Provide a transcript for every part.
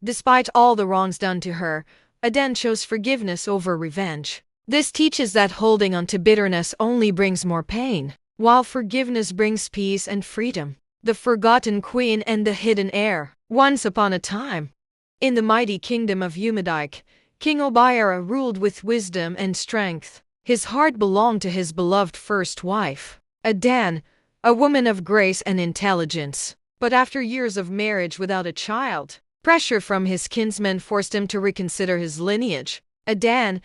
Despite all the wrongs done to her, Aden chose forgiveness over revenge. This teaches that holding on to bitterness only brings more pain, while forgiveness brings peace and freedom. The Forgotten Queen and the Hidden Heir. Once upon a time, in the mighty kingdom of Umadic, King Obiara ruled with wisdom and strength. His heart belonged to his beloved first wife, Aden, a woman of grace and intelligence. But after years of marriage without a child, pressure from his kinsmen forced him to reconsider his lineage. Aden,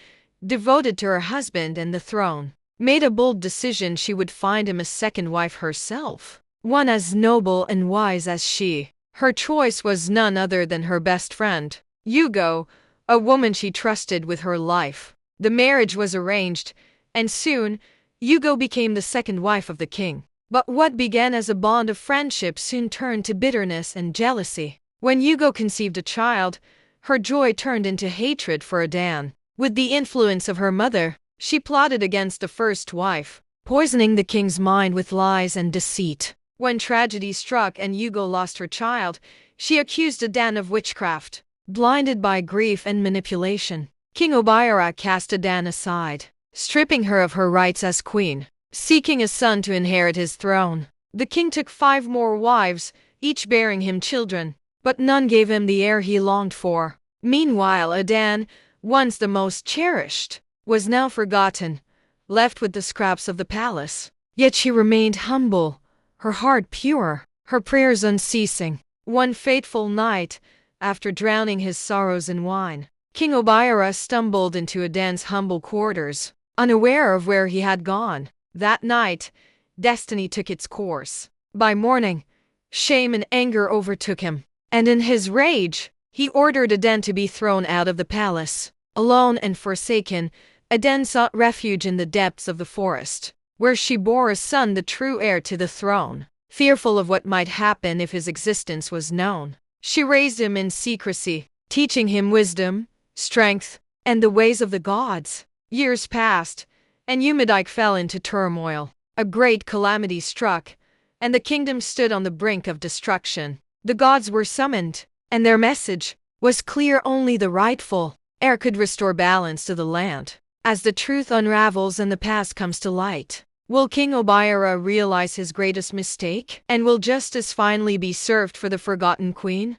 devoted to her husband and the throne, made a bold decision: she would find him a second wife herself, one as noble and wise as she. Her choice was none other than her best friend, Hugo, a woman she trusted with her life. The marriage was arranged, and soon, Hugo became the second wife of the king. But what began as a bond of friendship soon turned to bitterness and jealousy. When Hugo conceived a child, her joy turned into hatred for Aden. With the influence of her mother, she plotted against the first wife, poisoning the king's mind with lies and deceit. When tragedy struck and Hugo lost her child, she accused Aden of witchcraft. Blinded by grief and manipulation, King Obiara cast Aden aside, stripping her of her rights as queen. Seeking a son to inherit his throne, the king took 5 more wives, each bearing him children, but none gave him the heir he longed for. Meanwhile, Aden, once the most cherished, was now forgotten, left with the scraps of the palace. Yet she remained humble, her heart pure, her prayers unceasing. One fateful night, after drowning his sorrows in wine, King Obiara stumbled into Aden's humble quarters, unaware of where he had gone. That night, destiny took its course. By morning, shame and anger overtook him, and in his rage, he ordered Aden to be thrown out of the palace. Alone and forsaken, Aden sought refuge in the depths of the forest, where she bore a son, the true heir to the throne. Fearful of what might happen if his existence was known, she raised him in secrecy, teaching him wisdom, strength, and the ways of the gods. Years passed, and Umadic fell into turmoil. A great calamity struck, and the kingdom stood on the brink of destruction. The gods were summoned, and their message was clear: only the rightful heir could restore balance to the land. As the truth unravels and the past comes to light, will King Obiara realize his greatest mistake? And will justice finally be served for the Forgotten Queen?